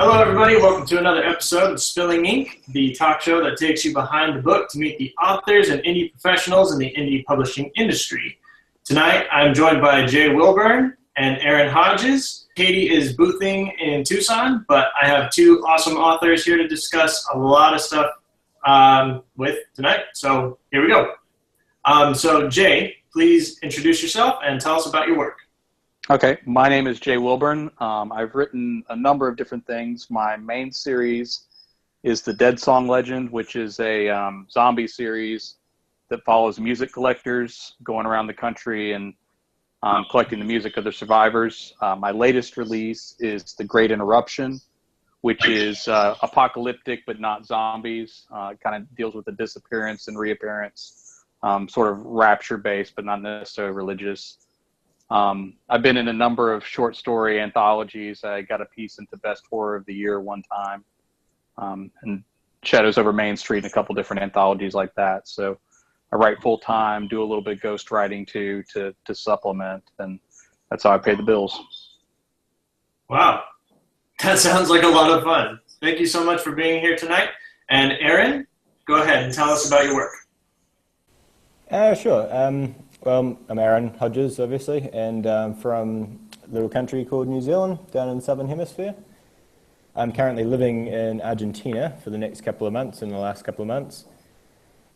Hello, everybody. Welcome to another episode of Spilling Ink, the talk show that takes you behind the book to meet the authors and indie professionals in the indie publishing industry. Tonight, I'm joined by Jay Wilburn and Aaron Hodges. Katie is boothing in Tucson, but I have two awesome authors here to discuss a lot of stuff with tonight. So here we go. So Jay, please introduce yourself and tell us about your work. Okay, my name is Jay Wilburn. I've written a number of different things. My main series is the Dead Song Legend, which is a zombie series that follows music collectors going around the country and collecting the music of the survivors. My latest release is The Great Interruption, which is apocalyptic but not zombies. It kind of deals with the disappearance and reappearance, sort of rapture-based but not necessarily religious. I've been in a number of short story anthologies. I got a piece into Best Horror of the Year one time, and Shadows Over Main Street and a couple different anthologies like that. So I write full time, do a little bit of ghost writing too to supplement, and that's how I pay the bills. Wow, that sounds like a lot of fun. Thank you so much for being here tonight. And Aaron, go ahead and tell us about your work. Sure. Well, I'm Aaron Hodges, obviously, and from a little country called New Zealand, down in the Southern Hemisphere. I'm currently living in Argentina for the next couple of months, in the last couple of months.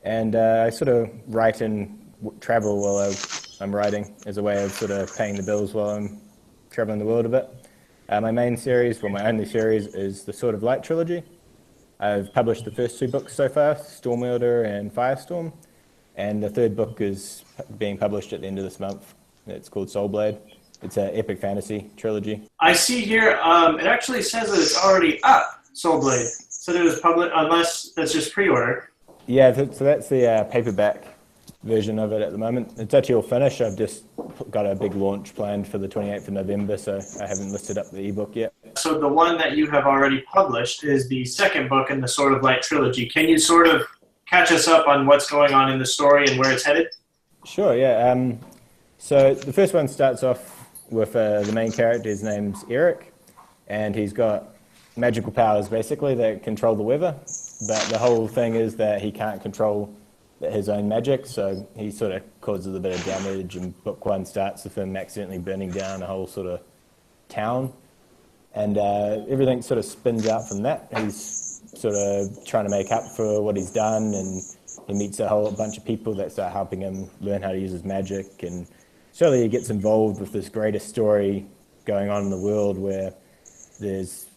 And I sort of write and travel while I'm writing as a way of sort of paying the bills while I'm traveling the world a bit. My main series, well, my only series, is the Sword of Light trilogy. I've published the first two books so far, Stormwielder and Firestorm. And the third book is being published at the end of this month. It's called Soulblade. It's an epic fantasy trilogy. I see here, it actually says that it's already up, Soulblade. So it was published, unless that's just pre-order. Yeah, so that's the paperback version of it at the moment. It's actually all finished. I've just got a big launch planned for the 28th of November, so I haven't listed up the ebook yet. So the one that you have already published is the second book in the Sword of Light trilogy. Can you sort of catch us up on what's going on in the story and where it's headed? Sure, yeah. So the first one starts off with the main character. His name's Eric, and he's got magical powers, basically, that control the weather. But the whole thing is that he can't control his own magic, so he sort of causes a bit of damage, and book one starts with him accidentally burning down a whole sort of town. And everything sort of spins out from that. He's sort of trying to make up for what he's done, and he meets a whole bunch of people that start helping him learn how to use his magic, and slowly he gets involved with this greater story going on in the world where there's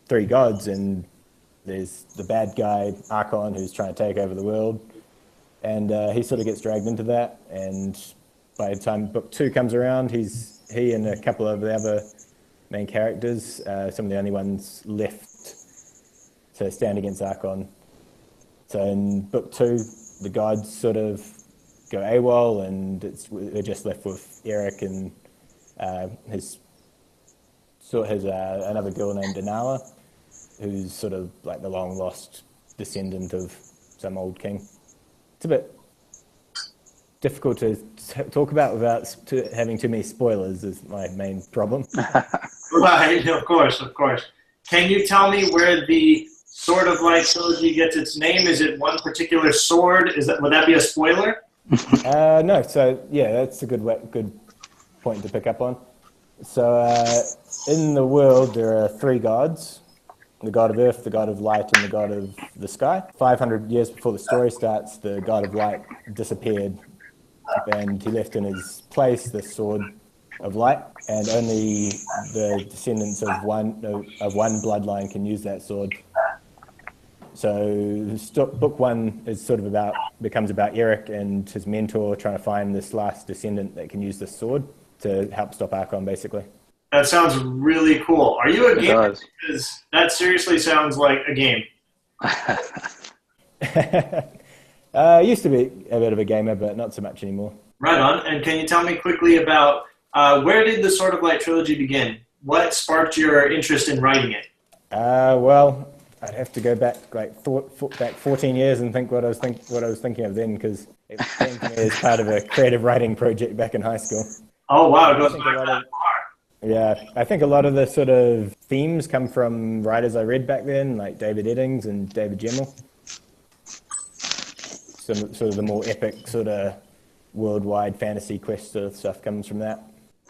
three gods, and there's the bad guy, Archon, who's trying to take over the world, and he sort of gets dragged into that, and by the time book two comes around, he and a couple of the other main characters, some of the only ones left to stand against Archon. So in book two, the gods sort of go AWOL, and we're just left with Eric and another girl named Inala, who's sort of like the long lost descendant of some old king. It's a bit difficult to talk about without having too many spoilers, is my main problem. Right, of course. Can you tell me where the Sword of Light trilogy gets its name? Is it one particular sword? Would that be a spoiler? No. So yeah, that's a good point to pick up on. So in the world, there are three gods: the god of earth, the god of light, and the god of the sky. 500 years before the story starts, the god of light disappeared, and he left in his place the sword of light, and only the descendants of one bloodline can use that sword. So book one is sort of becomes about Eric and his mentor trying to find this last descendant that can use this sword to help stop Archon, basically. That sounds really cool. Are you a gamer? Because that seriously sounds like a game. I used to be a bit of a gamer, but not so much anymore. Right on. And can you tell me quickly about where did the Sword of Light trilogy begin? What sparked your interest in writing it? Well, I'd have to go back back 14 years and think what I was thinking of then, because it came to me as part of a creative writing project back in high school. Oh wow, it goes back that far. Yeah, I think a lot of the sort of themes come from writers I read back then, like David Eddings and David Gemmell. Some sort of the more epic sort of worldwide fantasy quest sort of stuff comes from that.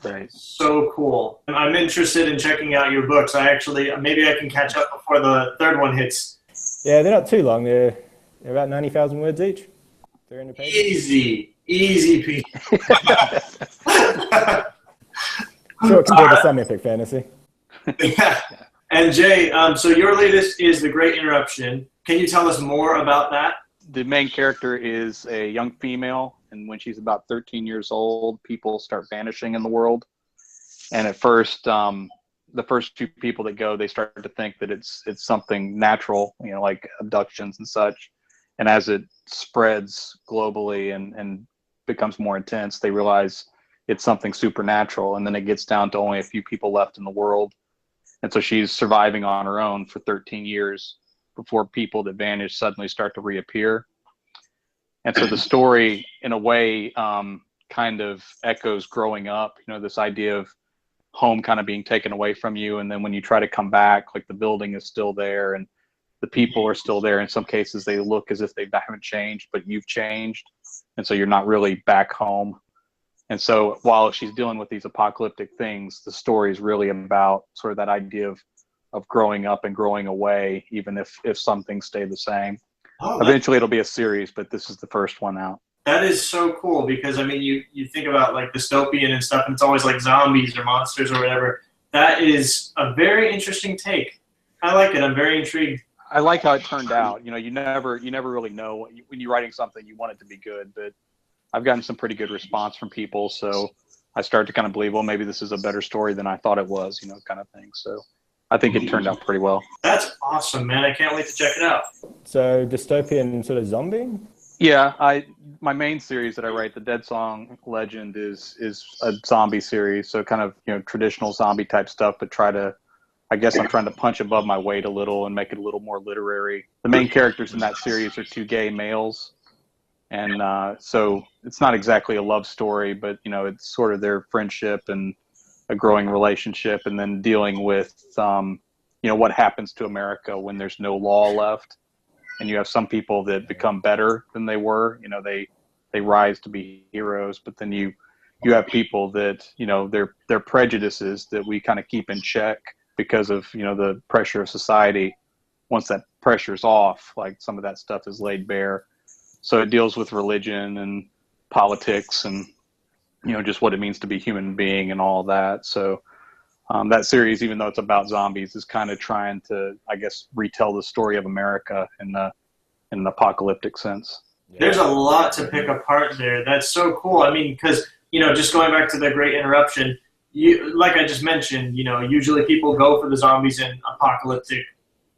Right. So cool. I'm interested in checking out your books. Maybe I can catch up before the third one hits. Yeah, they're not too long. They're about 90,000 words each. 300 pages. Easy peasy. Sure, compared to some epic fantasy. Yeah. And Jay, so your latest is The Great Interruption. Can you tell us more about that? The main character is a young female, and when she's about 13 years old, people start vanishing in the world. And at first, the first few people that go, they start to think that it's something natural, like abductions and such. And as it spreads globally and becomes more intense, they realize it's something supernatural. And then it gets down to only a few people left in the world. And so she's surviving on her own for 13 years before people that vanish suddenly start to reappear. And so the story, in a way, kind of echoes growing up, this idea of home kind of being taken away from you. And then when you try to come back, like the building is still there and the people are still there. In some cases, they look as if they haven't changed, but you've changed. And so you're not really back home. And so while she's dealing with these apocalyptic things, the story is really about sort of that idea of growing up and growing away, even if some things stay the same. Eventually it'll be a series, but this is the first one out. That is so cool because, you think about like dystopian and stuff, and it's always like zombies or monsters or whatever. That is a very interesting take. I like it. I'm very intrigued. I like how it turned out. You never really know when you're writing something, you want it to be good, but I've gotten some pretty good response from people. So I started to kind of believe, well, maybe this is a better story than I thought it was, kind of thing. So I think it turned out pretty well. That's awesome, man. I can't wait to check it out. So dystopian sort of zombie? Yeah, my main series that I write, the Dead Song Legend, is a zombie series. So kind of, traditional zombie type stuff, but I'm trying to punch above my weight a little and make it a little more literary. The main characters in that series are two gay males. And so it's not exactly a love story, but, it's sort of their friendship and a growing relationship, and then dealing with, what happens to America when there's no law left. And you have some people that become better than they were. They rise to be heroes, but then you have people that, their prejudices that we kind of keep in check because of, the pressure of society. Once that pressure's off, like some of that stuff is laid bare. So it deals with religion and politics and, just what it means to be a human being and all that. So that series, even though it's about zombies, is kind of trying to, retell the story of America in an apocalyptic sense. There's a lot to pick apart there. That's so cool. Because, just going back to The Great Interruption, like I just mentioned, usually people go for the zombies in apocalyptic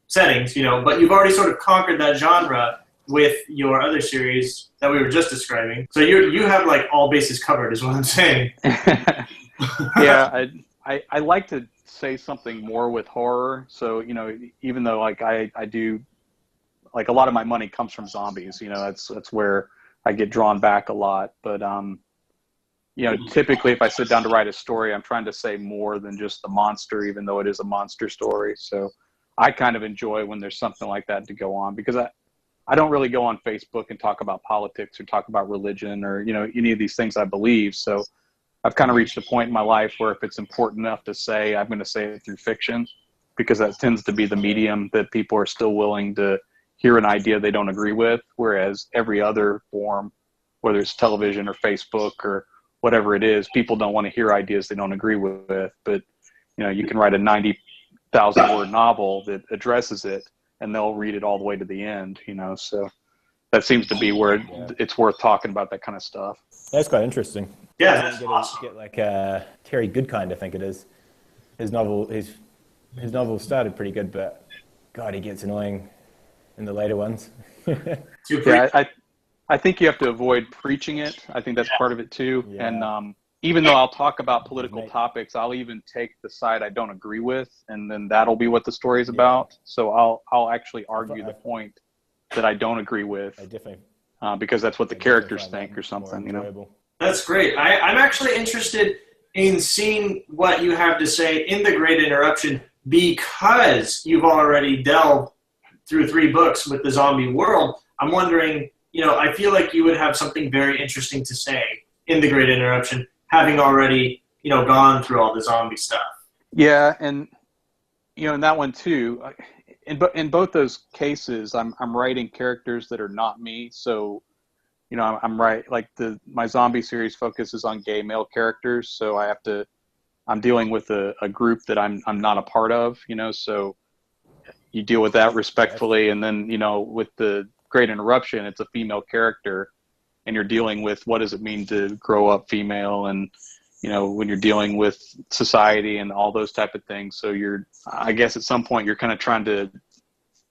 settings, but you've already sort of conquered that genre with your other series that we were just describing. So you have like all bases covered is what I'm saying. Yeah, I like to say something more with horror. So, even though like I do, like a lot of my money comes from zombies, that's where I get drawn back a lot. But, typically if I sit down to write a story, I'm trying to say more than just the monster, even though it is a monster story. So I kind of enjoy when there's something like that to go on, because I don't really go on Facebook and talk about politics or talk about religion or, any of these things I believe. So I've kind of reached a point in my life where if it's important enough to say, I'm going to say it through fiction, because that tends to be the medium that people are still willing to hear an idea they don't agree with. Whereas every other form, whether it's television or Facebook or whatever it is, people don't want to hear ideas they don't agree with. But, you can write a 90,000 word novel that addresses it and they'll read it all the way to the end, so that seems to be where it's worth talking about that kind of stuff. That's quite interesting. Yeah, that's awesome. Get like Terry Goodkind, I think it is. His novel started pretty good, but God, he gets annoying in the later ones. Yeah, I think you have to avoid preaching it. I think that's part of it too. Yeah. And even though I'll talk about political topics, I'll even take the side I don't agree with, and then that'll be what the story is about. So I'll actually argue the point that I don't agree with, because that's what the characters think or something, That's great. I'm actually interested in seeing what you have to say in The Great Interruption, because you've already delved through 3 books with the zombie world, I'm wondering, I feel like you would have something very interesting to say in The Great Interruption, having already, gone through all the zombie stuff. Yeah, and in that one too, in both those cases, I'm writing characters that are not me. So, I'm right. Like my zombie series focuses on gay male characters, so I'm dealing with a group that I'm not a part of. So you deal with that respectfully, and then with the Great Interruption, it's a female character, and you're dealing with what does it mean to grow up female, and when you're dealing with society and all those type of things. So I guess at some point you're kind of trying to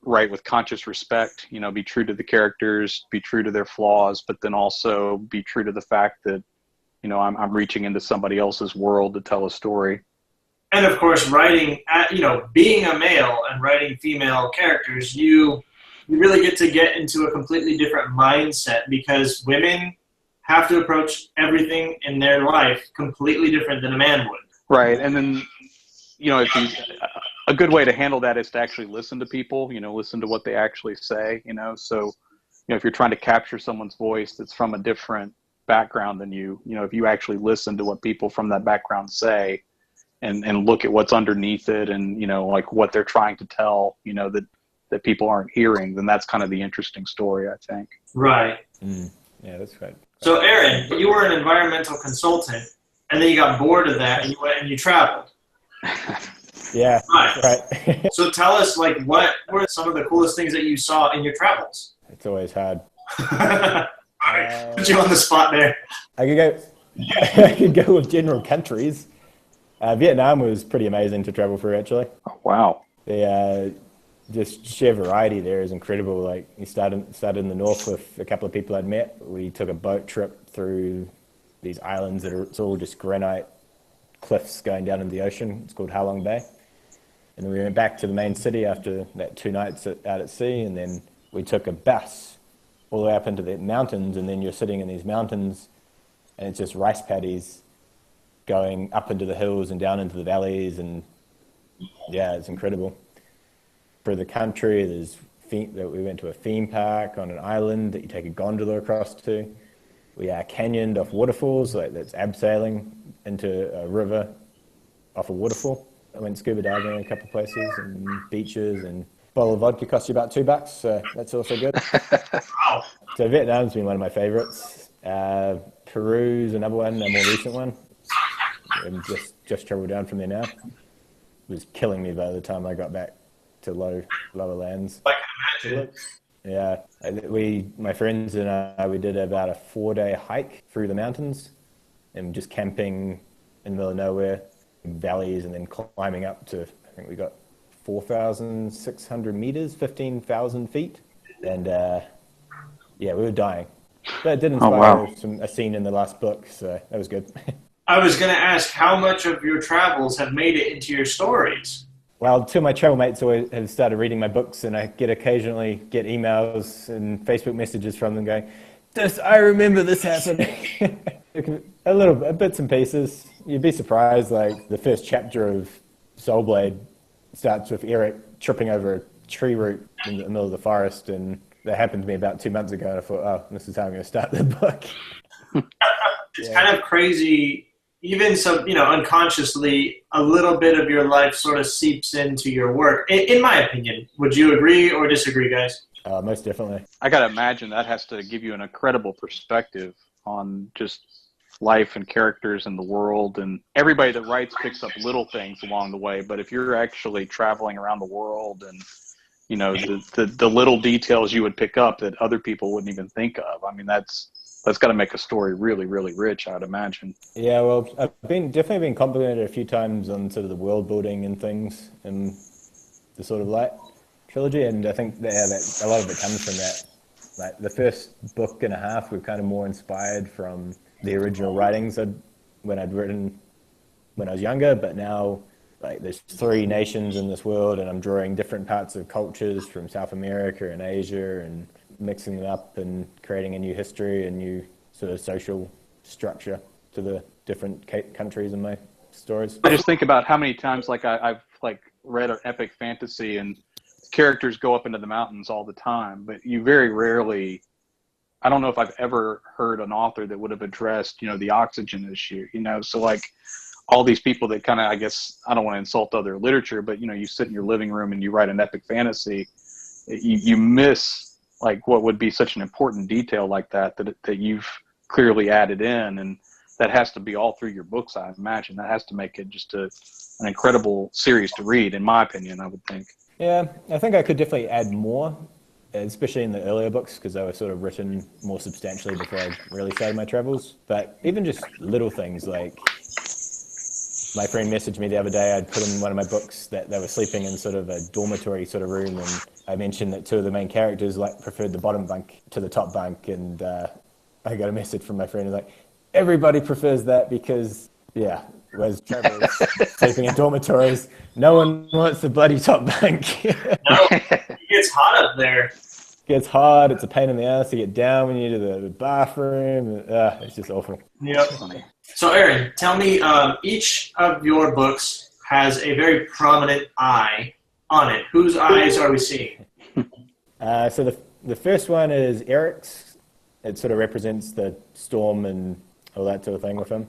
write with conscious respect, be true to the characters, be true to their flaws, but then also be true to the fact that, I'm reaching into somebody else's world to tell a story. And of course, writing, being a male and writing female characters, you really get into a completely different mindset, because women have to approach everything in their life completely different than a man would. Right. And then, a good way to handle that is to actually listen to people, listen to what they actually say, so, if you're trying to capture someone's voice that's from a different background than you, if you actually listen to what people from that background say and look at what's underneath it and, like what they're trying to tell, that people aren't hearing, then that's kind of the interesting story, I think. Right. Yeah, that's right. So, Aaron, you were an environmental consultant, and then you got bored of that, and you went and you traveled. Yeah, right. So tell us, what were some of the coolest things that you saw in your travels? It's always hard. Put you on the spot there. I could go with general countries. Vietnam was pretty amazing to travel through, actually. Oh, wow. The just sheer variety there is incredible. Like, you started in the north with a couple of people I'd met. We took a boat trip through these islands it's all just granite cliffs going down into the ocean. It's called Ha Long Bay. And then we went back to the main city after that 2 nights out at sea, and then we took a bus all the way up into the mountains, and then you're sitting in these mountains, and it's just rice paddies going up into the hills and down into the valleys, and yeah, it's incredible. For the country, we went to a theme park on an island that you take a gondola across to. We canyoned off waterfalls, that's abseiling into a river off a waterfall. I went scuba diving in a couple of places, and beaches, and a bottle of vodka cost you about $2, so that's also good. Wow. So Vietnam's been one of my favorites. Peru's another one, a more recent one. And just traveled down from there now. It was killing me by the time I got back to lower lands. I can imagine. Yeah, my friends and I, we did about a 4-day hike through the mountains, and just camping in the middle of nowhere, valleys, and then climbing up to, I think we got 4,600 meters, 15,000 feet, and we were dying. But it did inspire a scene in the last book, so that was good. I was going to ask, how much of your travels have made it into your stories? Well, two of my travel mates always have started reading my books, and I occasionally get emails and Facebook messages from them going, I remember this happening. Bits and pieces. You'd be surprised, the first chapter of Soul Blade starts with Eric tripping over a tree root in the middle of the forest, and that happened to me about 2 months ago, and I thought, this is how I'm going to start the book. It's kind of crazy. Even so, unconsciously, a little bit of your life sort of seeps into your work, in my opinion. Would you agree or disagree, guys? Most definitely. I got to imagine that has to give you an incredible perspective on just life and characters in the world. And everybody that writes picks up little things along the way. But if you're actually traveling around the world and, the little details you would pick up that other people wouldn't even think of, I mean, that's got to make a story really, really rich, I'd imagine. Yeah, well, I've definitely been complimented a few times on sort of the world building and things in the Sword of Light trilogy, and I think that a lot of it comes from that. Like the first book and a half, we're kind of more inspired from the original writings when I'd written when I was younger, but now there's 3 nations in this world, and I'm drawing different parts of cultures from South America and Asia, and mixing them up and creating a new history, a new sort of social structure. to the different countries in my stories. I just think about how many times I've read an epic fantasy and characters go up into the mountains all the time, but you very rarely, I don't know if I've ever heard an author that would have addressed, the oxygen issue, so like all these people that kind of, I guess, I don't want to insult other literature, but you sit in your living room and you write an epic fantasy, you miss like what would be such an important detail like that you've clearly added in, and that has to be all through your books. I imagine that has to make it just an incredible series to read, in my opinion, I would think. Yeah, I think I could definitely add more, especially in the earlier books, because they were sort of written more substantially before I really started my travels. But even just little things like, my friend messaged me the other day, I'd put in one of my books that they were sleeping in sort of a dormitory sort of room, and I mentioned that two of the main characters preferred the bottom bunk to the top bunk, and I got a message from my friend who's like, everybody prefers that because, whereas travelers sleeping in dormitories, no one wants the bloody top bunk. No, it gets hot up there. It gets hot, it's a pain in the ass to get down when you do the bathroom. It's just awful. Yep. So Aaron, tell me, each of your books has a very prominent eye on it. Whose eyes are we seeing? So the first one is Eric's. It sort of represents the storm and all that sort of thing with him.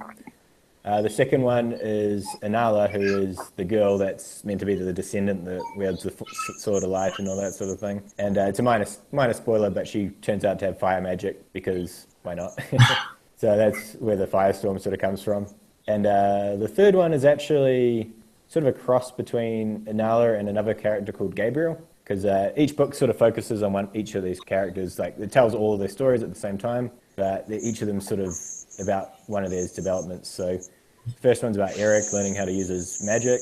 The second one is Inala, who is the girl that's meant to be the descendant that wields the sword of light and all that sort of thing. And it's a minor spoiler, but she turns out to have fire magic because why not? So that's where the firestorm sort of comes from. And the third one is actually sort of a cross between Inala and another character called Gabriel, because each book sort of focuses on each of these characters. Like, it tells all of their stories at the same time, but each of them sort of about one of their developments. So the first one's about Eric learning how to use his magic.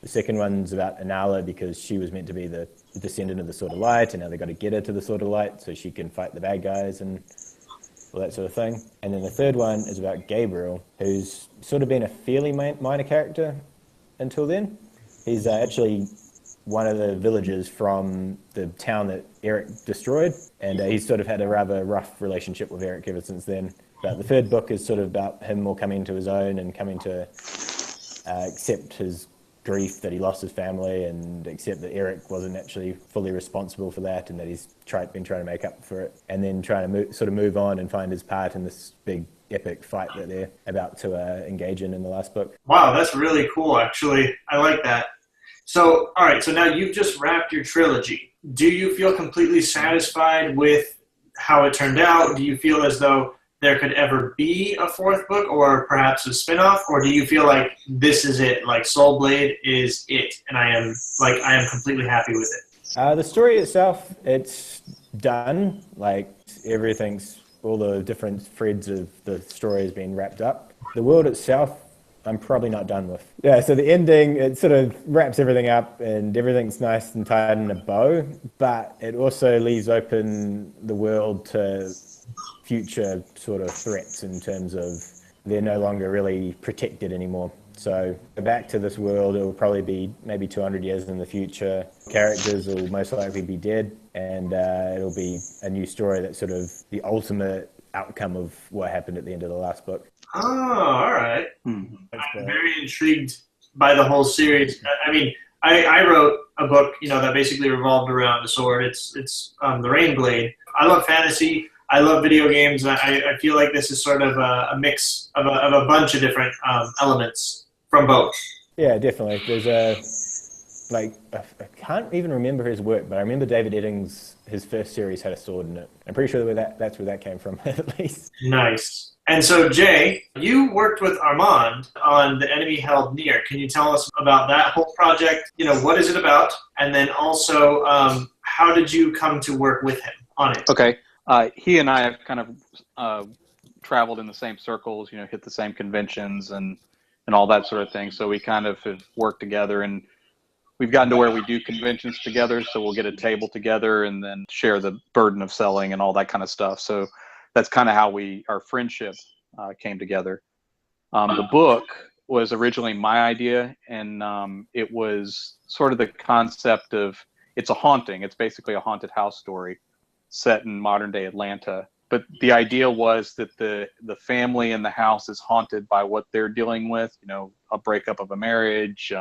The second one's about Inala because she was meant to be the descendant of the Sword of Light, and now they've got to get her to the Sword of Light so she can fight the bad guys and all that sort of thing. And then the third one is about Gabriel, who's sort of been a fairly minor character until then. He's actually one of the villagers from the town that Eric destroyed, and he's sort of had a rather rough relationship with Eric ever since then. But the third book is sort of about him more coming into his own and coming to accept his grief that he lost his family, and accept that Eric wasn't actually fully responsible for that, and that he's been trying to make up for it, and then trying to move on and find his part in this big epic fight that they're about to engage in the last book. Wow, that's really cool, actually. I like that. So, all right, so now you've just wrapped your trilogy. Do you feel completely satisfied with how it turned out? Do you feel as though there could ever be a fourth book or perhaps a spin-off? Or do you feel like this is it, like Soul Blade is it, and I am completely happy with it? The story itself, it's done. Like, all the different threads of the story has been wrapped up. The world itself, I'm probably not done with. Yeah, so the ending, it sort of wraps everything up and everything's nice and tied in a bow, but it also leaves open the world to future sort of threats in terms of they're no longer really protected anymore. So back to this world, it will probably be maybe 200 years in the future. Characters will most likely be dead, and it'll be a new story that's sort of the ultimate outcome of what happened at the end of the last book. Oh, all right. I'm very intrigued by the whole series. I mean, I wrote a book, that basically revolved around the sword. It's the Rain Blade. I love fantasy. I love video games. I feel like this is sort of a mix of a bunch of different elements from both. Yeah, definitely. There's I can't even remember his work, but I remember David Eddings, his first series had a sword in it. I'm pretty sure that's where that came from, at least. Nice. And so, Jay, you worked with Armand on The Enemy Held Near. Can you tell us about that whole project? What is it about? And then also, how did you come to work with him on it? Okay. He and I have kind of traveled in the same circles, hit the same conventions and all that sort of thing. So we kind of have worked together, and we've gotten to where we do conventions together. So we'll get a table together and then share the burden of selling and all that kind of stuff. So that's kind of how our friendship came together. The book was originally my idea, and it was sort of the concept of, it's a haunting. It's basically a haunted house story set in modern day Atlanta. but the idea was that the family in the house is haunted by what they're dealing with, a breakup of a marriage,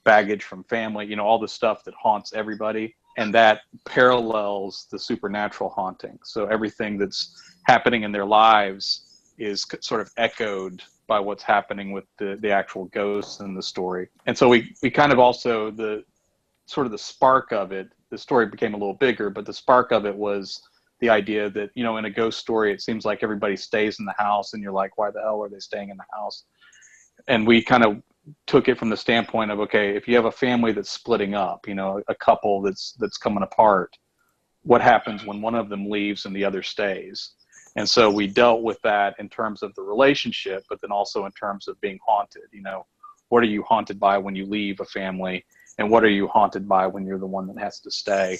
baggage from family, all the stuff that haunts everybody. And that parallels the supernatural haunting. So everything that's happening in their lives is sort of echoed by what's happening with the actual ghosts in the story. And so we kind of also, the spark of it, the story became a little bigger, but the spark of it was the idea that, in a ghost story, it seems like everybody stays in the house and you're like, why the hell are they staying in the house? And we kind of took it from the standpoint of, okay, if you have a family that's splitting up, a couple that's coming apart, what happens when one of them leaves and the other stays? And so we dealt with that in terms of the relationship, but then also in terms of being haunted. What are you haunted by when you leave a family, and what are you haunted by when you're the one that has to stay?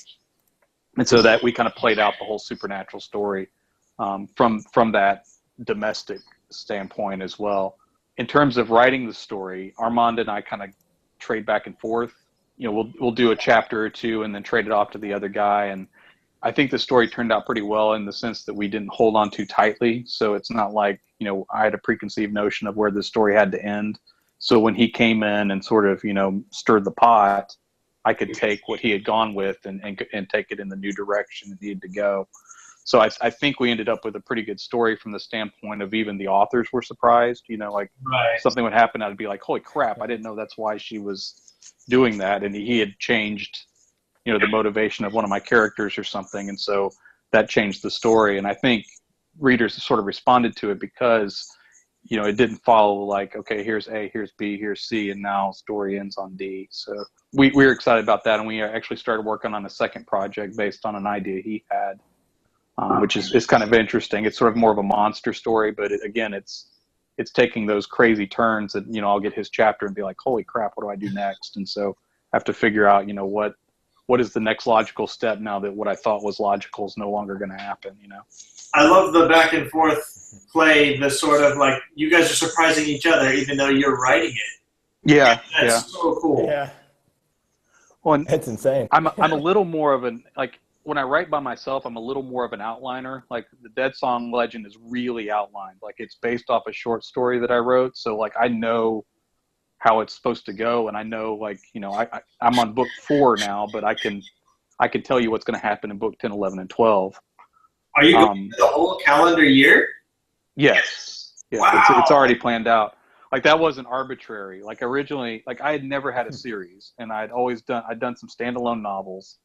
And so that we kind of played out the whole supernatural story from that domestic standpoint as well. In terms of writing the story, Armand and I kind of trade back and forth. We'll do a chapter or two and then trade it off to the other guy. And I think the story turned out pretty well in the sense that we didn't hold on too tightly. So it's not like, I had a preconceived notion of where the story had to end. So when he came in and sort of, stirred the pot, I could take what he had gone with and take it in the new direction it needed to go. So I think we ended up with a pretty good story from the standpoint of even the authors were surprised, right. Something would happen. I'd be like, holy crap, I didn't know that's why she was doing that. And he had changed, the motivation of one of my characters or something. And so that changed the story. And I think readers sort of responded to it because, it didn't follow like, okay, here's A, here's B, here's C, and now story ends on D. So we were excited about that. And we actually started working on a second project based on an idea he had. Which is kind of interesting. It's sort of more of a monster story, but it's taking those crazy turns that, I'll get his chapter and be like, holy crap, what do I do next? And so I have to figure out, what is the next logical step now that what I thought was logical is no longer going to happen, I love the back and forth play, the sort of like you guys are surprising each other even though you're writing it. Yeah. That's so cool. Yeah. Well, it's insane. I'm a little more of when I write by myself, I'm a little more of an outliner. Like the Dead Song Legend is really outlined. Like it's based off a short story that I wrote. So like I know how it's supposed to go. And I know I'm on book 4 now, but I can tell you what's going to happen in book 10, 11, and 12. Are you going the whole calendar year? Yes. Yeah, wow. It's already planned out. Like that wasn't arbitrary. Like originally, like I had never had a series and I'd done some standalone novels.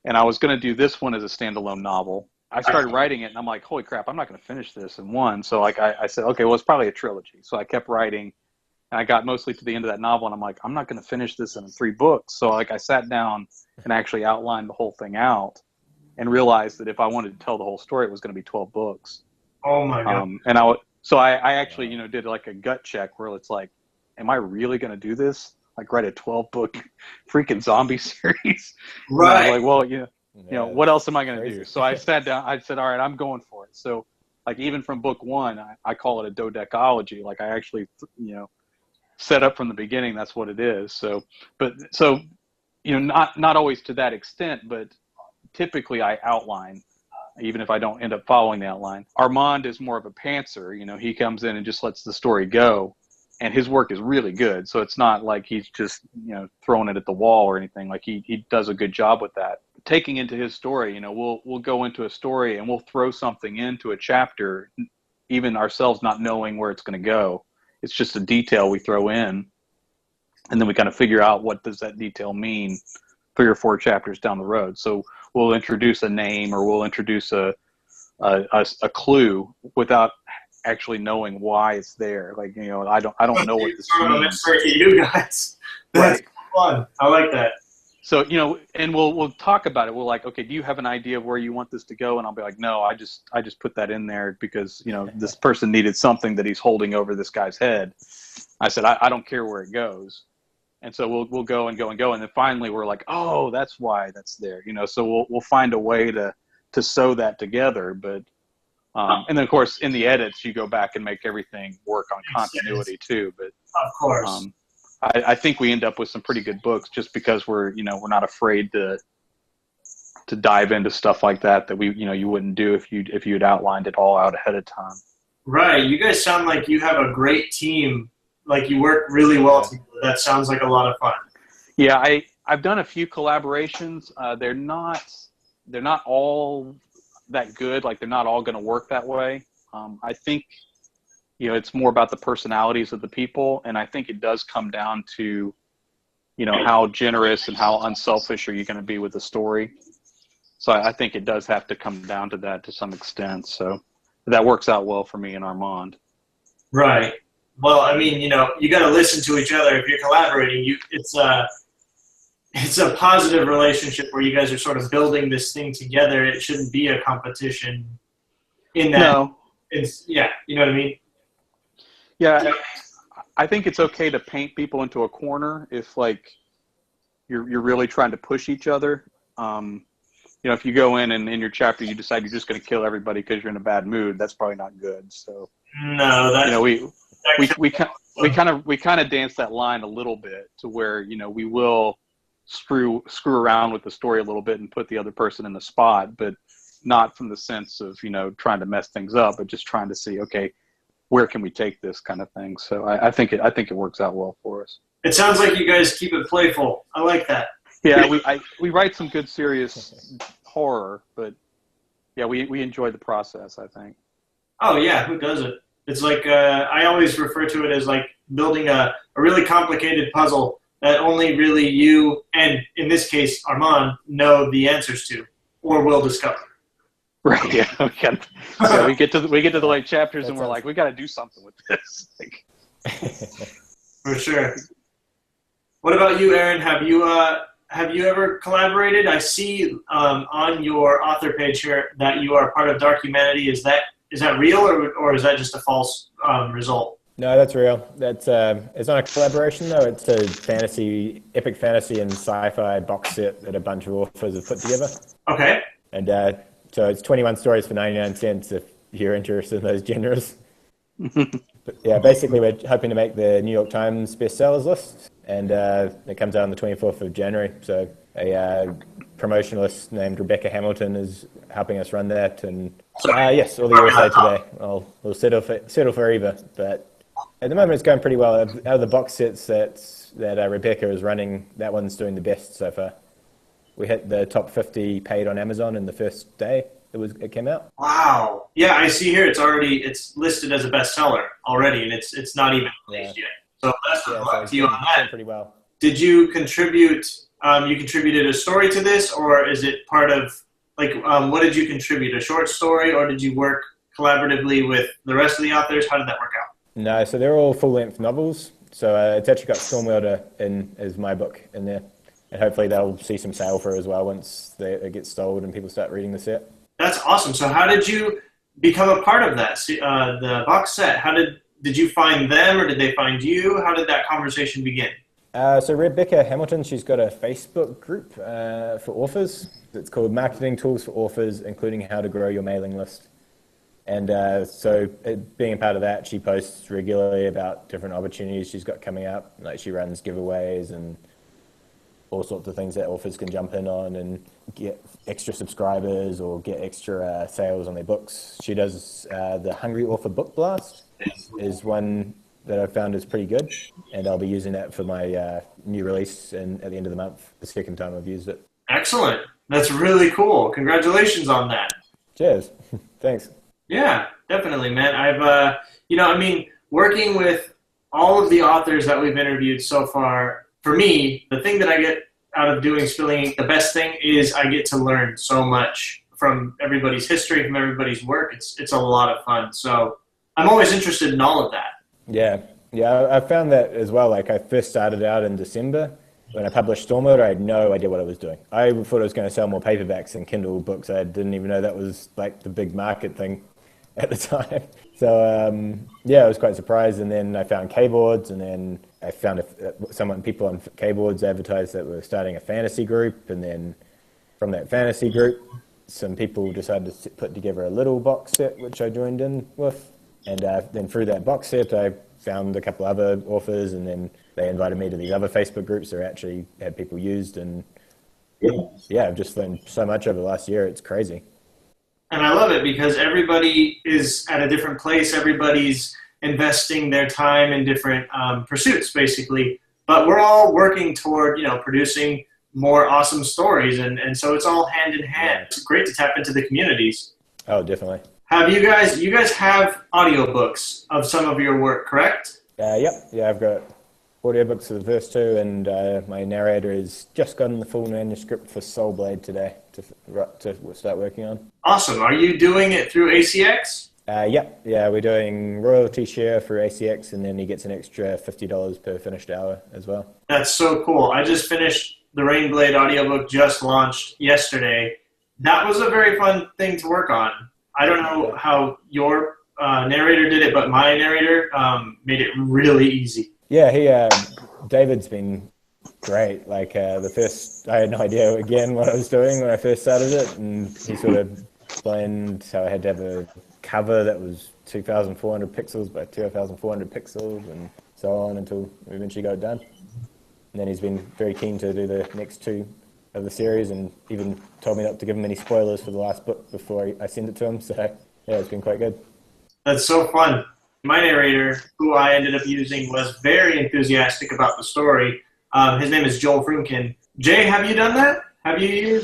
And I was going to do this one as a standalone novel. I started writing it, and I'm like, holy crap, I'm not going to finish this in one. So like I said, okay, well, it's probably a trilogy. So I kept writing, and I got mostly to the end of that novel, and I'm like, I'm not going to finish this in 3 books. So like I sat down and actually outlined the whole thing out and realized that if I wanted to tell the whole story, it was going to be 12 books. Oh, my God. And I actually, did like a gut check where it's like, am I really going to do this? Like write a 12-book freaking zombie series. Right. Like, well, what else am I going to do? So I sat down, I said, all right, I'm going for it. So like even from book 1, I call it a dodecology. Like I actually, set up from the beginning. That's what it is. So not always to that extent, but typically I outline, even if I don't end up following the outline. Armand is more of a pantser. He comes in and just lets the story go. And his work is really good. So it's not like he's just, throwing it at the wall or anything. Like he does a good job with that. Taking into his story, we'll go into a story and we'll throw something into a chapter, even ourselves not knowing where it's going to go. It's just a detail we throw in. And then we kind of figure out what does that detail mean 3 or 4 chapters down the road. So we'll introduce a name or we'll introduce a clue without actually knowing why it's there. Like, I don't know what this means. For you guys. That's fun. I like that. So, and we'll talk about it. We're like, okay, do you have an idea of where you want this to go? And I'll be like, no, I just put that in there because, this person needed something that he's holding over this guy's head. I said, I don't care where it goes. And so we'll go and go and go. And then finally we're like, oh, that's why that's there. So we'll find a way to sew that together. But, and then of course in the edits, you go back and make everything work on continuity too. But of course, I think we end up with some pretty good books just because we're not afraid to to dive into stuff like that you wouldn't do if you had outlined it all out ahead of time. Right. You guys sound like you have a great team. Like you work really well together. That sounds like a lot of fun. Yeah, I've done a few collaborations. They're not all that good. Like they're not all going to work that way. I think it's more about the personalities of the people, and I think it does come down to how generous and how unselfish are you going to be with the story. So I think it does have to come down to that to some extent. So that works out well for me and Armand. Right. Well, I mean, you got to listen to each other. If you're collaborating, it's a positive relationship where you guys are sort of building this thing together. It shouldn't be a competition in that. No. Yeah, you know what I mean? Yeah, I think it's okay to paint people into a corner if you're really trying to push each other. If you go in and in your chapter you decide you're just going to kill everybody because you're in a bad mood, that's probably not good. So no, we kind of dance that line a little bit to where we will screw around with the story a little bit and put the other person in the spot, but not from the sense of trying to mess things up, but just trying to see, okay, where can we take this kind of thing. So I think it works out well for us. It sounds like you guys keep it playful. I like that. Yeah, we write some good serious horror, but yeah, we enjoy the process, I think. Oh yeah, who doesn't? It's like I always refer to it as like building a really complicated puzzle that only really you, and in this case Armand, know the answers to or will discover. Right. Yeah. We get to the late chapters and we're like, we got to do something with this. For sure. What about you, Aaron? Have you ever collaborated? I see on your author page here that you are part of Dark Humanity. Is that real or is that just a false result? No, that's real. That's it's not a collaboration though. It's a epic fantasy and sci-fi box set that a bunch of authors have put together. Okay. And so it's 21 stories for 99 cents if you're interested in those genres. But yeah, basically we're hoping to make the New York Times bestsellers list, and it comes out on the 24th of January. So a promotionalist named Rebecca Hamilton is helping us run that, and yes, all the USA Today. We'll settle for either, but at the moment it's going pretty well. Out of the box sets that Rebecca is running, that one's doing the best so far. We hit the top 50 paid on Amazon in the first day it came out. Wow. Yeah, I see here it's listed as a bestseller already, and it's not even released yet. So best of luck to you on that. Pretty well. Did you contribute? You contributed a story to this, or is it part of what did you contribute? A short story, or did you work collaboratively with the rest of the authors? How did that work out? No, so they're all full-length novels. So it's actually got Stormwater as my book in there. And hopefully they'll see some sale for it as well once it gets sold and people start reading the set. That's awesome. So how did you become a part of that, the box set? How did you find them or did they find you? How did that conversation begin? So Rebecca Hamilton, she's got a Facebook group for authors. It's called Marketing Tools for Authors, including how to grow your mailing list. And so being a part of that, she posts regularly about different opportunities she's got coming up. Like she runs giveaways and all sorts of things that authors can jump in on and get extra subscribers or get extra sales on their books. She does the Hungry Author Book Blast is one that I've found is pretty good, and I'll be using that for my new release at the end of the month, the second time I've used it. Excellent. That's really cool. Congratulations on that. Cheers. Thanks. Yeah, definitely, man. I've, working with all of the authors that we've interviewed so far, for me, the thing that I get out of doing Spilling Ink, the best thing is I get to learn so much from everybody's history, from everybody's work. It's a lot of fun. So I'm always interested in all of that. Yeah, I found that as well. Like I first started out in December. When I published Stormwater, I had no idea what I was doing. I thought I was going to sell more paperbacks than Kindle books. I didn't even know that was like the big market thing at the time. So I was quite surprised. And then I found Kboards, and then I found people on Kboards advertised that were starting a fantasy group, and then from that fantasy group, some people decided to put together a little box set, which I joined in with. And then through that box set, I found a couple other authors, and then they invited me to these other Facebook groups that actually had people used, and Yeah, I've just learned so much over the last year. It's crazy. And I love it because everybody is at a different place. Everybody's investing their time in different pursuits, basically. But we're all working toward, producing more awesome stories. And so it's all hand in hand. It's great to tap into the communities. Oh, definitely. Have you guys have audiobooks of some of your work, correct? Yep. Yeah, I've got audiobooks of the first two, and my narrator has just gotten the full manuscript for Soul Blade today to start working on. Awesome. Are you doing it through ACX? Yep. Yeah, we're doing royalty share for ACX, and then he gets an extra $50 per finished hour as well. That's so cool. I just finished the Rainblade audiobook, just launched yesterday. That was a very fun thing to work on. I don't know how your narrator did it, but my narrator made it really easy. Yeah, David's been great. Like I had no idea again what I was doing when I first started it, and he sort of explained how I had to have a cover that was 2,400 pixels by 2,400 pixels, and so on until we eventually got it done. And then he's been very keen to do the next two of the series, and even told me not to give him any spoilers for the last book before I send it to him. So yeah, it's been quite good. That's so fun. My narrator, who I ended up using, was very enthusiastic about the story. His name is Joel Frumkin. Jay, have you done that? Have you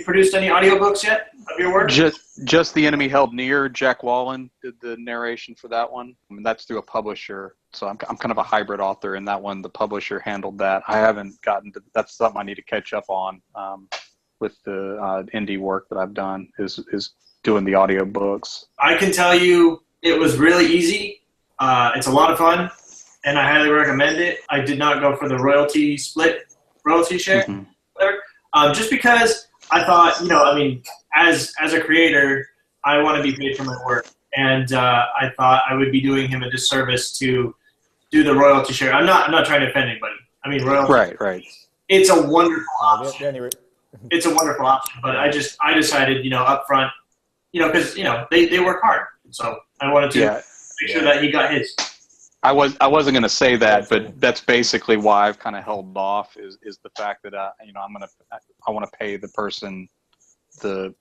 produced any audiobooks yet of your work? Just The Enemy Held Near. Jack Wallen did the narration for that one. I mean, that's through a publisher, so I'm kind of a hybrid author in that one. The publisher handled that. I haven't gotten to. That's something I need to catch up on with the indie work that I've done. Is doing the audiobooks. I can tell you, it was really easy. It's a lot of fun, and I highly recommend it. I did not go for the royalty share, whatever, just because I thought, as a creator, I want to be paid for my work, and I thought I would be doing him a disservice to do the royalty share. I'm not trying to offend anybody. I mean, royalty. Right. It's a wonderful option. It's a wonderful option, but I decided, up front, because they work hard, so I wanted to make sure that he got his. I wasn't going to say that, but that's basically why I've kind of held off is the fact that I want to pay the person the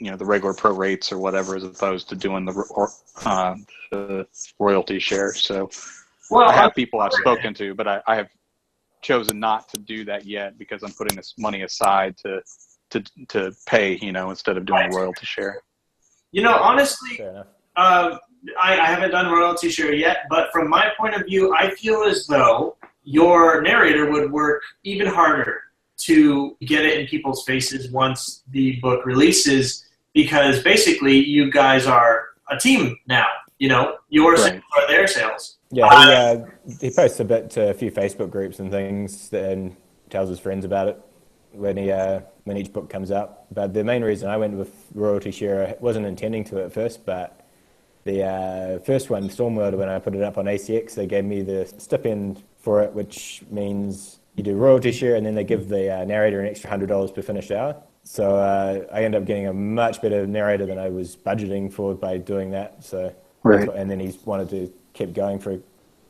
regular pro rates or whatever, as opposed to doing the royalty share. So I have people I've spoken to, but I have chosen not to do that yet because I'm putting this money aside to pay, instead of doing a royalty share. Honestly, I haven't done royalty share yet, but from my point of view, I feel as though your narrator would work even harder to get it in people's faces once the book releases, because basically you guys are a team now. Your sales are their sales. Yeah, he posts a bit to a few Facebook groups and things and tells his friends about it when each book comes out. But the main reason I went with royalty share, I wasn't intending to at first, but the first one, Stormworld, when I put it up on ACX, they gave me the stipend for it, which means you do royalty share and then they give the narrator an extra $100 per finished hour. So I ended up getting a much better narrator than I was budgeting for by doing that. So and then he's wanted to keep going for a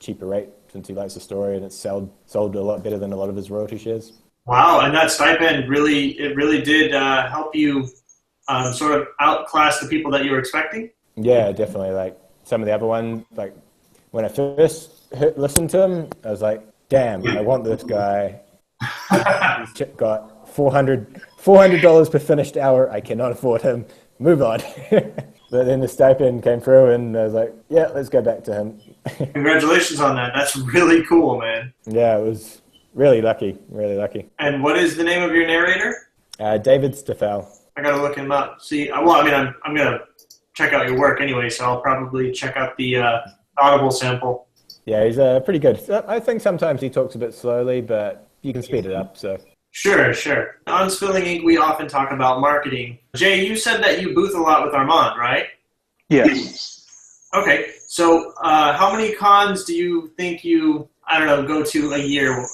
cheaper rate since he likes the story, and it's sold a lot better than a lot of his royalty shares. Wow, and that stipend really did help you sort of outclass the people that you were expecting? Yeah, definitely. Like some of the other ones, like when I first listened to him, I was like, damn, I want this guy. He's got $400 per finished hour. I cannot afford him. Move on. But then the stipend came through, and I was like, yeah, let's go back to him. Congratulations on that. That's really cool, man. Yeah, it was really lucky, really lucky. And what is the name of your narrator? David Steffel. I got to look him up. See, I'm going to check out your work anyway, so I'll probably check out the Audible sample. Yeah, he's pretty good. I think sometimes he talks a bit slowly, but you can speed it up. So Sure. On Spilling Ink, we often talk about marketing. Jay, you said that you booth a lot with Armand, right? Yes. Okay, so how many cons do you think you, go to a year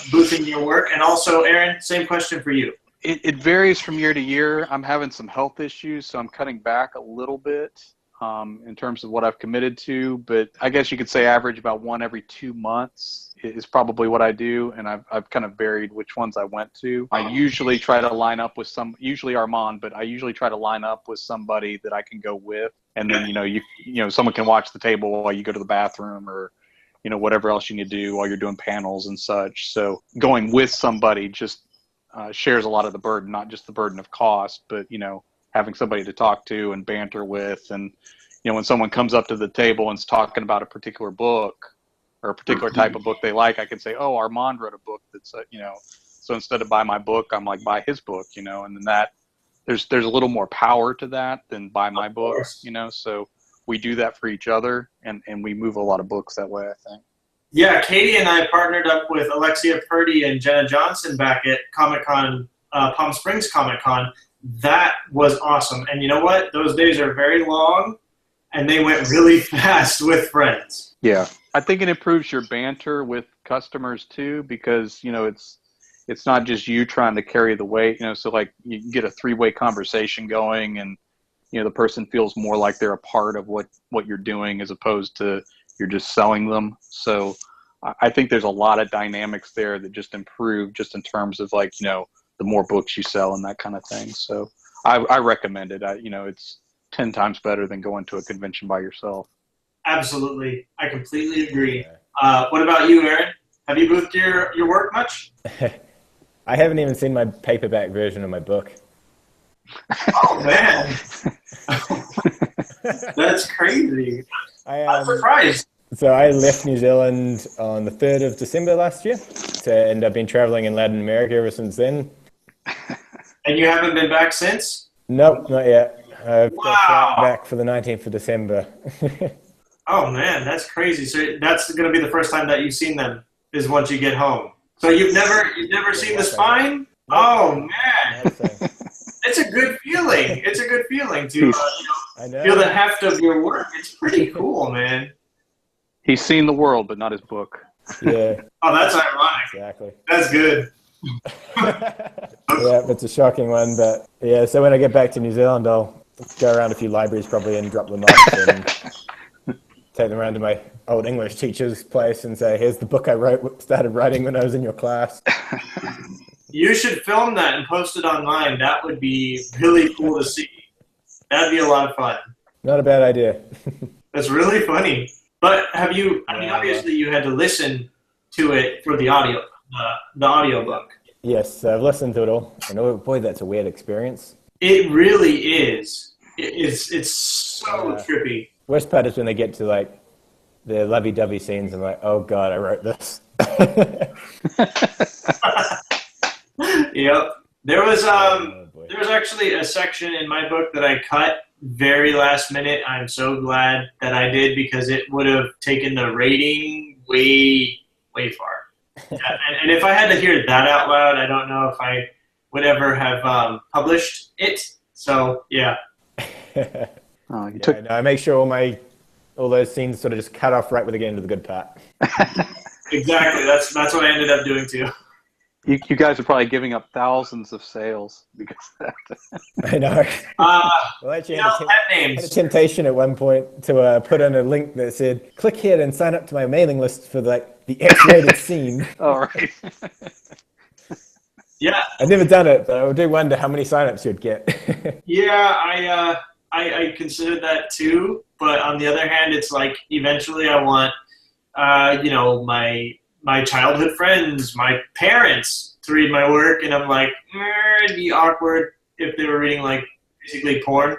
boothing your work? And also, Aaron, same question for you. It varies from year to year. I'm having some health issues, so I'm cutting back a little bit. in terms of what I've committed to, but I guess you could say average about one every 2 months is probably what I do, and I've kind of varied which ones I went to. I usually try to line up with usually Armand, but I usually try to line up with somebody that I can go with, and then someone can watch the table while you go to the bathroom, or whatever else you need to do while you're doing panels and such. So going with somebody just shares a lot of the burden, not just the burden of cost, but having somebody to talk to and banter with. And when someone comes up to the table and is talking about a particular book or a particular type of book they like, I can say, oh, Armand wrote a book that's so instead of buy my book, I'm like, buy his book, and then that there's a little more power to that than buy my book, so we do that for each other, and we move a lot of books that way, I think. Yeah, Katie and I partnered up with Alexia Purdy and Jenna Johnson back at Comic-Con, Palm Springs Comic-Con. That was awesome. And you know what? Those days are very long, and they went really fast with friends. Yeah. I think it improves your banter with customers too, because, it's not just you trying to carry the weight, so like you can get a 3-way conversation going, and, the person feels more like they're a part of what you're doing as opposed to you're just selling them. So I think there's a lot of dynamics there that just improve just in terms of like, the more books you sell and that kind of thing. So I recommend it. It's 10 times better than going to a convention by yourself. Absolutely. I completely agree. What about you, Aaron? Have you boothed your work much? I haven't even seen my paperback version of my book. Oh, man. That's crazy. I'm surprised. So I left New Zealand on the 3rd of December last year, and I've been traveling in Latin America ever since then. And you haven't been back since? Nope, not yet. I've got back for the 19th of December. Oh, man, that's crazy. So that's going to be the first time that you've seen them, is once you get home. So you've never seen the spine? Nope. Oh, man. It's a good feeling. It's a good feeling to feel the heft of your work. It's pretty cool, man. He's seen the world, but not his book. Yeah. Oh, that's ironic. Exactly. That's good. Yeah, it's a shocking one, but yeah. So when I get back to New Zealand, I'll go around a few libraries probably and drop them off and take them around to my old English teacher's place and say, "Here's the book I started writing when I was in your class." You should film that and post it online. That would be really cool to see. That'd be a lot of fun. Not a bad idea. That's really funny. But obviously you had to listen to it for the audio book. Yes, I've listened to it all. And oh boy, that's a weird experience. It really is. It's so trippy. Worst part is when they get to like the lovey-dovey scenes and like, oh God, I wrote this. Yep. There was actually a section in my book that I cut very last minute. I'm so glad that I did, because it would have taken the rating way, way far. And if I had to hear that out loud, I don't know if I would ever have published it. So yeah. I make sure all those scenes sort of just cut off right when they get into the good part. Exactly. That's what I ended up doing too. You guys are probably giving up thousands of sales because of that. I know. Well, actually, I had a temptation at one point to put in a link that said, "Click here and sign up to my mailing list for the X-rated scene." All right. Yeah. I've never done it, but I do wonder how many signups you'd get. Yeah, I considered that too, but on the other hand, it's like eventually I want, my childhood friends, my parents to read my work, and I'm like, it'd be awkward if they were reading like basically porn,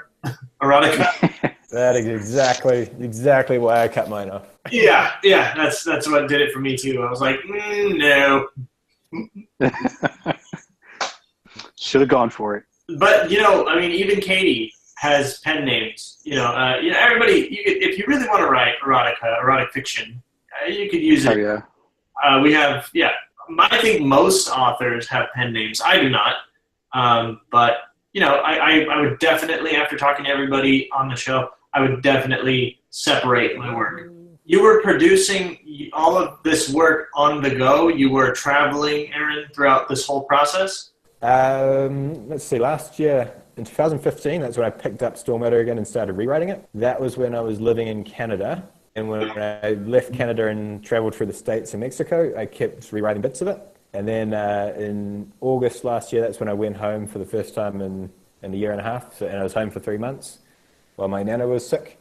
erotica. That is exactly why I cut mine off. Yeah, that's what did it for me too. I was like, no. Should have gone for it. But even Katie has pen names. Everybody. If you really want to write erotic fiction, you could use it. Oh yeah. We have, I think most authors have pen names. I do not. But, I would definitely, after talking to everybody on the show, I would definitely separate my work. You were producing all of this work on the go. You were traveling, Aaron, throughout this whole process? Let's see, last year, in 2015, that's when I picked up Stormwater again and started rewriting it. That was when I was living in Canada. And when I left Canada and traveled through the States and Mexico, I kept rewriting bits of it. And then in August last year, that's when I went home for the first time in a year and a half. And I was home for 3 months while my nana was sick.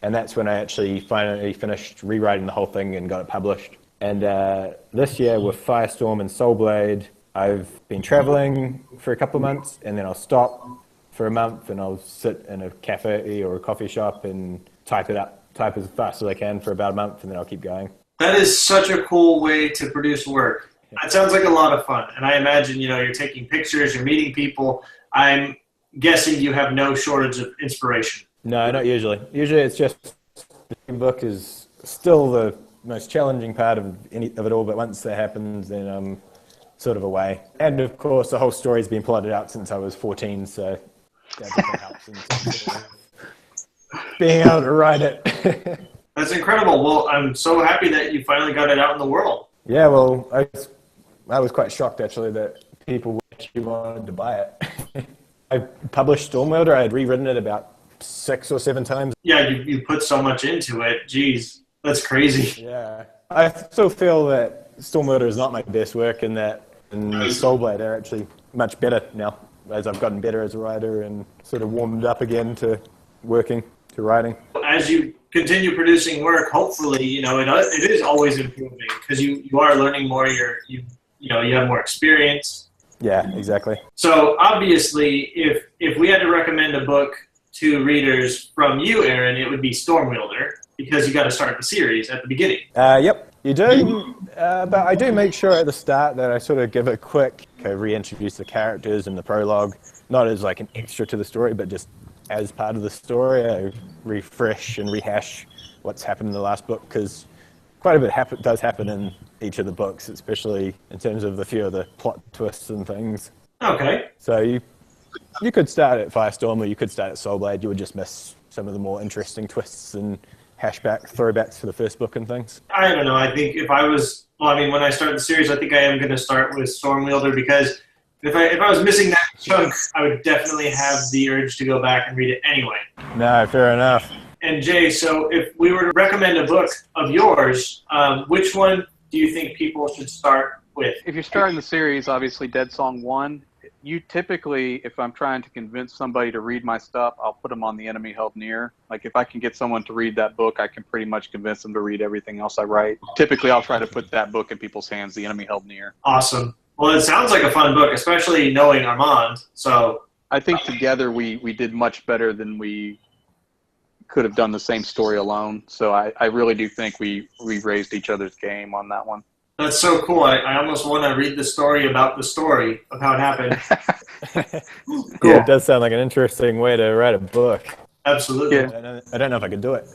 And that's when I actually finally finished rewriting the whole thing and got it published. And this year with Firestorm and Soulblade, I've been traveling for a couple of months, and then I'll stop for a month and I'll sit in a cafe or a coffee shop and type as fast as I can for about a month, and then I'll keep going. That is such a cool way to produce work. It sounds like a lot of fun. And I imagine, you're taking pictures, you're meeting people. I'm guessing you have no shortage of inspiration. No, not usually. Usually it's just the book is still the most challenging part of it all, but once that happens, then I'm sort of away. And of course, the whole story's been plotted out since I was 14, so that definitely helps in terms of being able to write it. That's incredible. Well, I'm so happy that you finally got it out in the world. Yeah, well, I was quite shocked, actually, that people actually wanted to buy it. I published Stormwater. I had rewritten it about 6 or 7 times. Yeah, you put so much into it. Jeez, that's crazy. Yeah. I still feel that Stormwater is not my best work, and that Soulblade are actually much better now, as I've gotten better as a writer and sort of warmed up again to writing. As you continue producing work, hopefully, it is always improving because you are learning more. You have more experience. Yeah, exactly. So obviously, if we had to recommend a book to readers from you, Aaron, it would be Stormwielder, because you got to start the series at the beginning. Yep, you do. But I do make sure at the start that I sort of give a quick reintroduce the characters in the prologue, not as like an extra to the story, but just as part of the story. I refresh and rehash what's happened in the last book, because quite a bit does happen in each of the books, especially in terms of a few of the plot twists and things. Okay. So you could start at Firestorm, or you could start at Soulblade. You would just miss some of the more interesting twists and throwbacks to the first book and things. I don't know. I think when I start the series, I think I am going to start with Stormwielder, because if I was missing that chunk, I would definitely have the urge to go back and read it anyway. No, fair enough. And Jay, so if we were to recommend a book of yours, which one do you think people should start with? If you're starting the series, obviously Dead Song 1. You typically, if I'm trying to convince somebody to read my stuff, I'll put them on The Enemy Held Near. Like, if I can get someone to read that book, I can pretty much convince them to read everything else I write. Typically, I'll try to put that book in people's hands, The Enemy Held Near. Awesome. Well, it sounds like a fun book, especially knowing Armand. So I think together we did much better than we could have done the same story alone. So I really do think we raised each other's game on that one. That's so cool. I almost want to read the story of how it happened. Cool. Yeah, it does sound like an interesting way to write a book. Absolutely. Yeah. I don't know if I could do it.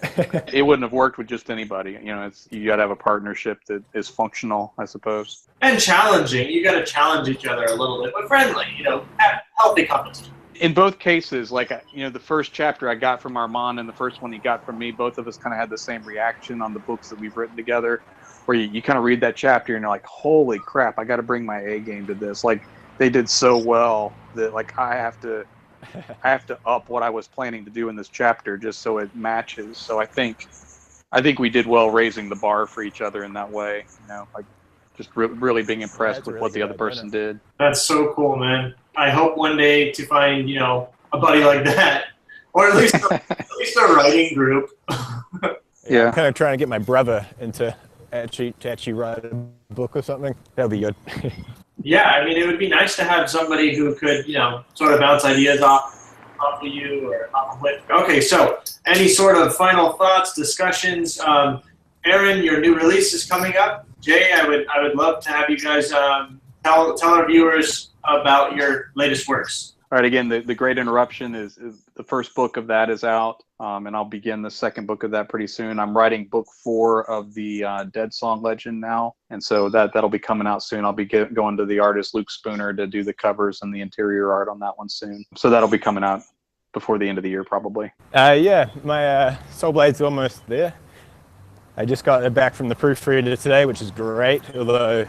It wouldn't have worked with just anybody. You got to have a partnership that is functional, I suppose. And challenging. You got to challenge each other a little bit, but friendly. Have healthy competition. In both cases, the first chapter I got from Armand and the first one he got from me, both of us kind of had the same reaction on the books that we've written together, where you kind of read that chapter and you're like, holy crap, I got to bring my A game to this. Like, they did so well that I have to up what I was planning to do in this chapter just so it matches. So I think we did well raising the bar for each other in that way. Just really being impressed with what the other person did. That's so cool, man. I hope one day to find, a buddy like that, or at least a writing group. Yeah, I'm kind of trying to get my brother to actually write a book or something. That would be good. Yeah, it would be nice to have somebody who could, sort of bounce ideas off of you or off of it. Okay, so any sort of final thoughts, discussions? Aaron, your new release is coming up. Jay, I would love to have you guys tell our viewers about your latest works. All right, again, the Great Interruption is the first book of that is out, and I'll begin the second book of that pretty soon. I'm writing book 4 of the Dead Song Legend now, and so that'll be coming out soon. I'll be going to the artist Luke Spooner to do the covers and the interior art on that one soon. So that'll be coming out before the end of the year, probably. Yeah, my Soulblade's almost there. I just got it back from the proofreader today, which is great, although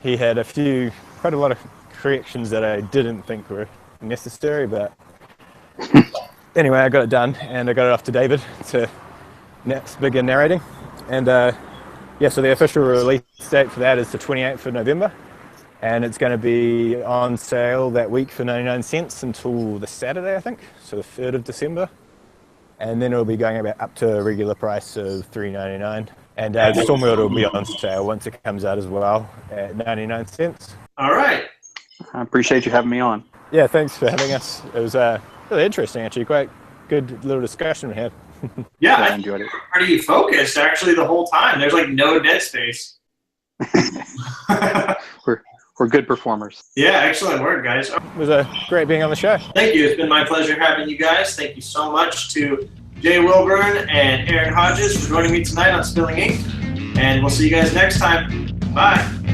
he had quite a lot of corrections that I didn't think were necessary, but anyway, I got it done and I got it off to David to begin narrating. And so the official release date for that is the 28th of November, and it's going to be on sale that week for 99 cents until the Saturday, I think, so the 3rd of December. And then it'll be going up to a regular price of $3.99. And Stormworld will be on sale once it comes out as well at 99 cents. All right. I appreciate you having me on. Yeah, thanks for having us. It was really interesting, actually. Quite good little discussion we had. Yeah, I enjoyed it. Pretty focused, actually, the whole time. There's like no dead space. We're good performers. Yeah, excellent work, guys. It was great being on the show. Thank you. It's been my pleasure having you guys. Thank you so much to Jay Wilburn and Aaron Hodges for joining me tonight on Spilling Ink. And we'll see you guys next time. Bye.